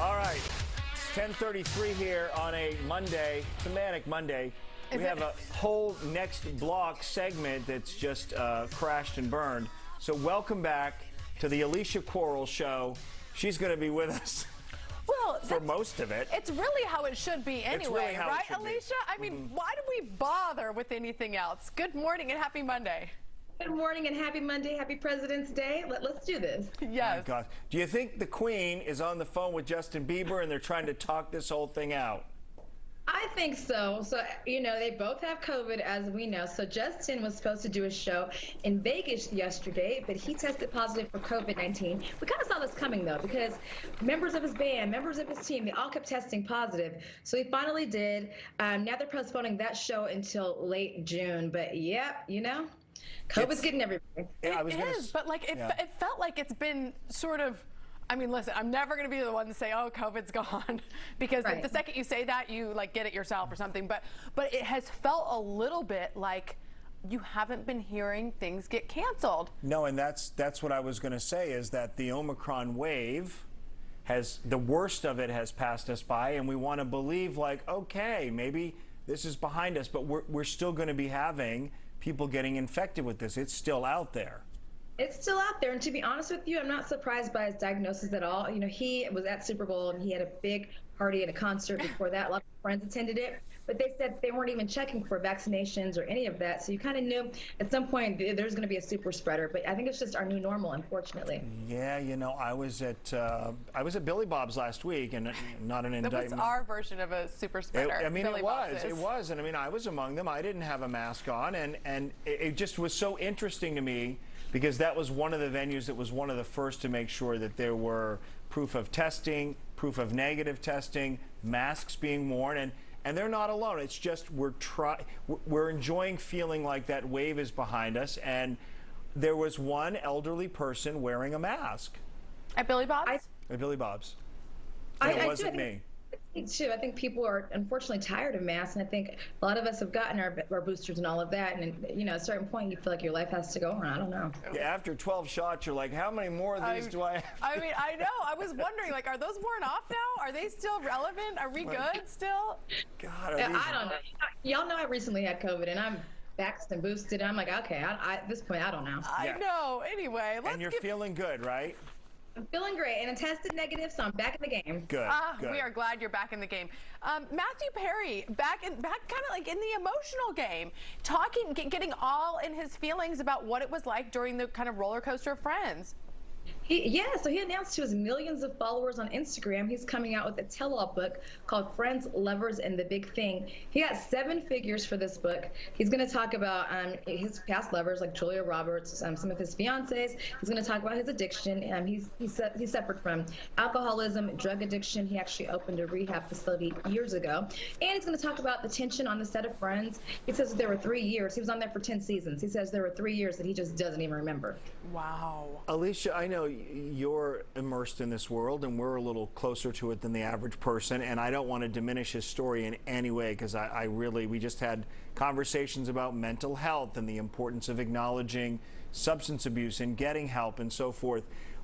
All right, it's 10:33 here on a Monday. It's a manic Monday. We have a whole next block segment that's just crashed and burned. So welcome back to the Alicia Quarles Show. She's going to be with us. Well, for most of it. It's really how it should be anyway, really right, Alicia? I mean, why do we bother with anything else? Good morning and happy Monday. Good morning and happy Monday. Happy President's Day. Let's do this. Yes. Oh, God. Do you think the Queen is on the phone with Justin Bieber and they're trying to talk this whole thing out? I think so. So, you know, they both have COVID, as we know. So Justin was supposed to do a show in Vegas yesterday, but he tested positive for COVID-19. We kind of saw this coming, though, because members of his band, members of his team, they all kept testing positive. So he finally did. Now they're postponing that show until late June. But, yep, you know, COVID's getting everybody. Yeah, It is, but like it felt like it's been sort of. I mean, listen, I'm never going to be the one to say, oh, COVID's gone, because Right. the second you say that, you like get it yourself or something. But it has felt a little bit like you haven't been hearing things get canceled. No, and that's what I was going to say, is that the Omicron wave has, the worst of it has passed us by, and we want to believe like, okay, maybe this is behind us, but we're still going to be having people getting infected with this. It's still out there. It's still out there, and to be honest with you, I'm not surprised by his diagnosis at all. You know, he was at Super Bowl, and he had a big party and a concert before that. A lot of friends attended it, but they said they weren't even checking for vaccinations or any of that. So you kind of knew at some point there's going to be a super spreader. But I think it's just our new normal, unfortunately. Yeah, you know, I was at Billy Bob's last week, and not an indictment. That was our version of a super spreader. I mean, Billy it Bob's was, and I mean, I was among them. I didn't have a mask on, and it just was so interesting to me, because that was one of the venues that was one of the first to make sure that there were proof of testing, proof of negative testing, masks being worn, and they're not alone. It's just we're enjoying feeling like that wave is behind us, and there was one elderly person wearing a mask At Billy Bob's? at Billy Bob's. And it wasn't me. Me too. I think people are unfortunately tired of masks, and I think a lot of us have gotten our boosters and all of that. And you know, at a certain point, you feel like your life has to go on. I don't know. Yeah, after 12 shots, you're like, how many more of these do I have? I mean, I know. I was wondering, like, are those worn off now? Are they still relevant? Are we good still? God, I don't know. Y'all know I recently had COVID, and I'm vaxxed and boosted. And I'm like, okay, at this point, I don't know. I know. Anyway, And you're feeling good, right? I'm feeling great, and I tested negative, so I'm back in the game. Good. Good. We are glad you're back in the game. Matthew Perry, back kind of like in the emotional game, getting all in his feelings about what it was like during the kind of roller coaster of Friends. So he announced to his millions of followers on Instagram he's coming out with a tell-all book called Friends, Lovers, and the Big Thing. He got 7 figures for this book. He's going to talk about his past lovers like Julia Roberts, some of his fiancés. He's going to talk about his addiction. He suffered from alcoholism, drug addiction. He actually opened a rehab facility years ago. And he's going to talk about the tension on the set of Friends. He says that there were 3 years. He was on there for 10 seasons. He says there were 3 years that he just doesn't even remember. Wow. Alicia, I know you're immersed in this world, and we're a little closer to it than the average person, and I don't want to diminish his story in any way, because we just had conversations about mental health and the importance of acknowledging substance abuse and getting help and so forth.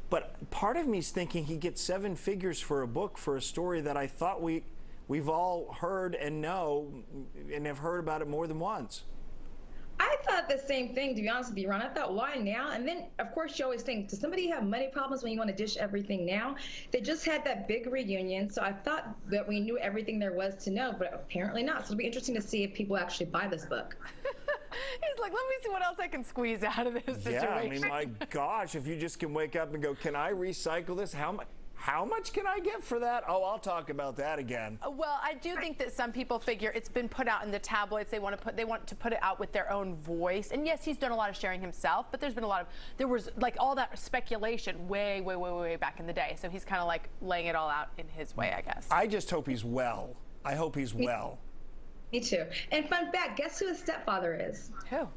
But part of me is thinking he gets 7 figures for a book for a story that I thought we've all heard and know and have heard about it more than once. I thought the same thing, to be honest with you, Ron. I thought, why now? And then, of course, you always think, does somebody have money problems when you want to dish everything now? They just had that big reunion, so I thought that we knew everything there was to know, but apparently not. So it'll be interesting to see if people actually buy this book. He's like, let me see what else I can squeeze out of this situation. Yeah, I mean, my gosh, if you just can wake up and go, can I recycle this? How much can I get for that? Oh, I'll talk about that again. Well, I do think that some people figure it's been put out in the tabloids. They want to put it out with their own voice. And yes, he's done a lot of sharing himself, but there was like all that speculation way back in the day. So he's kind of like laying it all out in his way, I guess. I just hope he's well. I hope he's well. Me too. And fun fact, guess who his stepfather is? Who?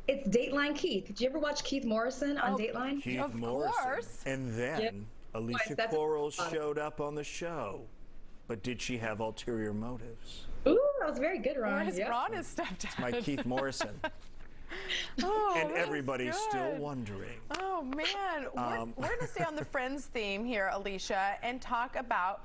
It's Dateline Keith. Did you ever watch Keith Morrison on Dateline? Keith Of Morrison. course. And then Yep. Alicia Quarles showed up on the show. But did she have ulterior motives? Ooh, that was very good, Ron. Ron is stepped It's my Keith Morrison. Oh, And that's everybody's still good. wondering. Oh man, we're going to stay on the Friends theme here, Alicia, and talk about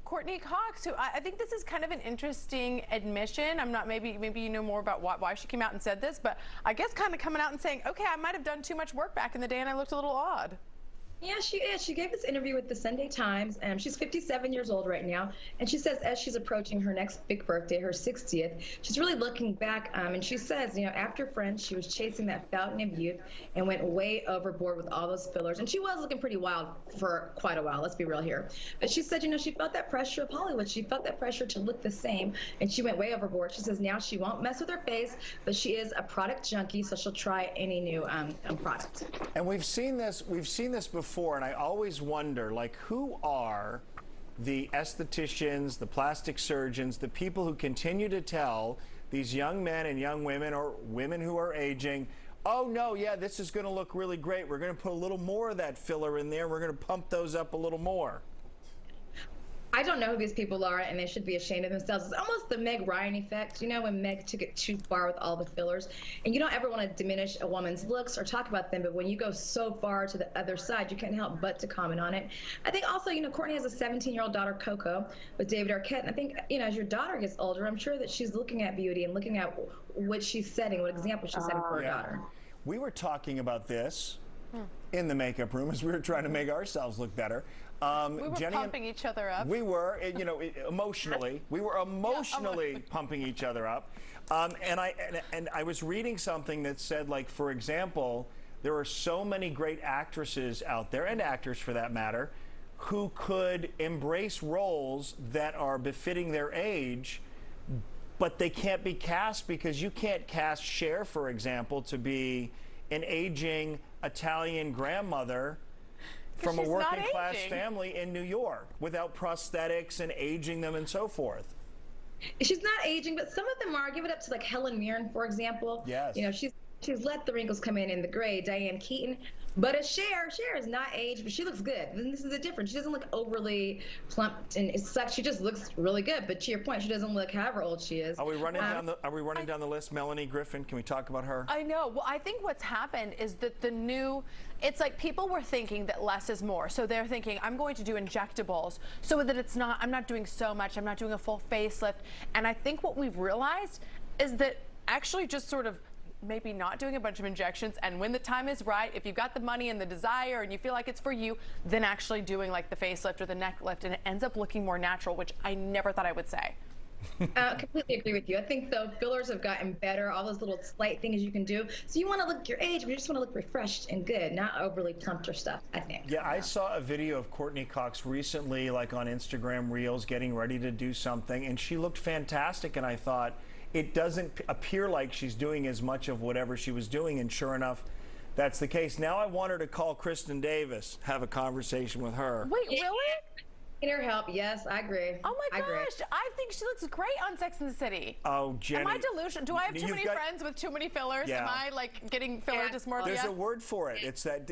Courtney Cox, who I think this is kind of an interesting admission. I'm not, maybe you know more about why she came out and said this, but I guess kind of coming out and saying, okay, I might have done too much work back in the day and I looked a little odd. Yeah, she is. She gave this interview with the Sunday Times. She's 57 years old right now. And she says as she's approaching her next big birthday, her 60th, she's really looking back. And she says, after Friends, she was chasing that fountain of youth and went way overboard with all those fillers. And she was looking pretty wild for quite a while. Let's be real here. But she said, she felt that pressure of Hollywood. She felt that pressure to look the same. And she went way overboard. She says now she won't mess with her face, but she is a product junkie. So she'll try any new product. And we've seen this before, and I always wonder, like, who are the estheticians, the plastic surgeons, the people who continue to tell these young men and young women, or women who are aging, oh no, yeah, this is going to look really great. We're going to put a little more of that filler in there. We're going to pump those up a little more. I don't know who these people are, and they should be ashamed of themselves. It's almost the Meg Ryan effect, when Meg took it too far with all the fillers. And you don't ever want to diminish a woman's looks or talk about them, but when you go so far to the other side, you can't help but to comment on it. I think also, Courtney has a 17-year-old daughter, Coco, with David Arquette. And I think, as your daughter gets older, I'm sure that she's looking at beauty and looking at what she's setting, what example she's setting for her daughter. We were talking about this in the makeup room as we were trying to make ourselves look better. We were pumping each other up. We were, emotionally. We were emotionally pumping each other up. And I was reading something that said, like, for example, there are so many great actresses out there, and actors for that matter, who could embrace roles that are befitting their age, but they can't be cast because you can't cast Cher, for example, to be an aging Italian grandmother from a working class family in New York without prosthetics and aging them and so forth. She's not aging, but some of them are. Give it up to like Helen Mirren, for example. Yes. She's let the wrinkles come in the gray. Diane Keaton. But a Cher is not aged, but she looks good. And this is the difference. She doesn't look overly plump, and it sucks. She just looks really good. But to your point, she doesn't look however old she is. Are we running down the list? Melanie Griffin, can we talk about her? I know. Well, I think what's happened is that it's like people were thinking that less is more. So they're thinking, I'm going to do injectables so that I'm not doing so much. I'm not doing a full facelift. And I think what we've realized is that actually just sort of maybe not doing a bunch of injections, and when the time is right, if you've got the money and the desire and you feel like it's for you, then actually doing like the facelift or the neck lift, and it ends up looking more natural, which I never thought I would say. Completely agree with you. I think though fillers have gotten better, all those little slight things you can do. So you want to look your age, but you just want to look refreshed and good, not overly plumped or stuff, I think. Yeah, I saw a video of Courtney Cox recently, like on Instagram Reels, getting ready to do something, and she looked fantastic, and I thought, it doesn't appear like she's doing as much of whatever she was doing, and sure enough, that's the case. Now I want her to call Kristen Davis, have a conversation with her. Wait, really? Need her help, yes, I agree. Oh my gosh, I think she looks great on Sex and the City. Oh, Jenny. Am I delusional? Do I have too many friends with too many fillers? Yeah. Am I like getting filler dysmorphia? There's a word for it. It's that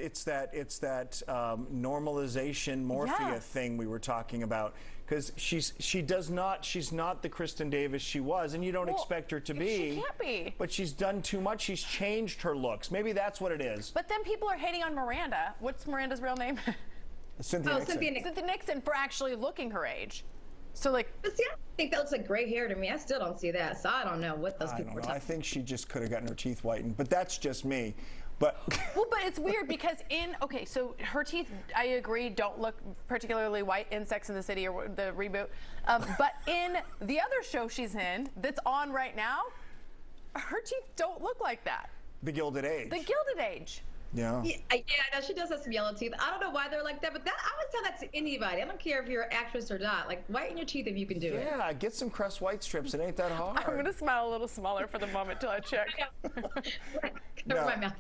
normalization morphia thing we were talking about. Because she's not the Kristen Davis she was, and you don't expect her to be. She can't be. But she's done too much. She's changed her looks. Maybe that's what it is. But then people are hating on Miranda. What's Miranda's real name? Cynthia Nixon. Cynthia Nixon, for actually looking her age. So like, but see, I think that looks like gray hair to me. I still don't see that, so I don't know what those people were talking about. I think she just could have gotten her teeth whitened, but that's just me. But well, but it's weird because so her teeth, I agree, don't look particularly white in Sex and the City or the reboot. But in the other show she's in, that's on right now, her teeth don't look like that. The Gilded Age. The Gilded Age. Yeah. Yeah, no, she does have some yellow teeth. I don't know why they're like that, but I would tell that to anybody. I don't care if you're an actress or not. Like, whiten your teeth if you can do it. Yeah, get some Crest White strips. It ain't that hard. I'm gonna smile a little smaller for the moment till I check. Cover my mouth.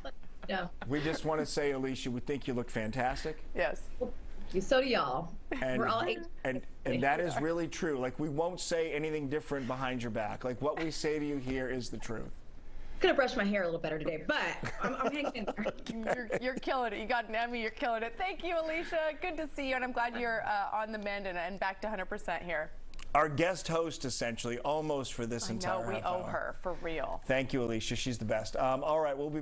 No. We just want to say, Alicia, we think you look fantastic. Yes. So do y'all. And, We're all and that is really true. Like, we won't say anything different behind your back. Like, what we say to you here is the truth. Could have brushed my hair a little better today, but I'm hanging in there. You're killing it. You got an Emmy. You're killing it. Thank you, Alicia. Good to see you, and I'm glad you're on the mend and back to 100% here. Our guest host, essentially, almost for this entire half hour. I know, we owe her, for real. Thank you, Alicia. She's the best. All right, we'll be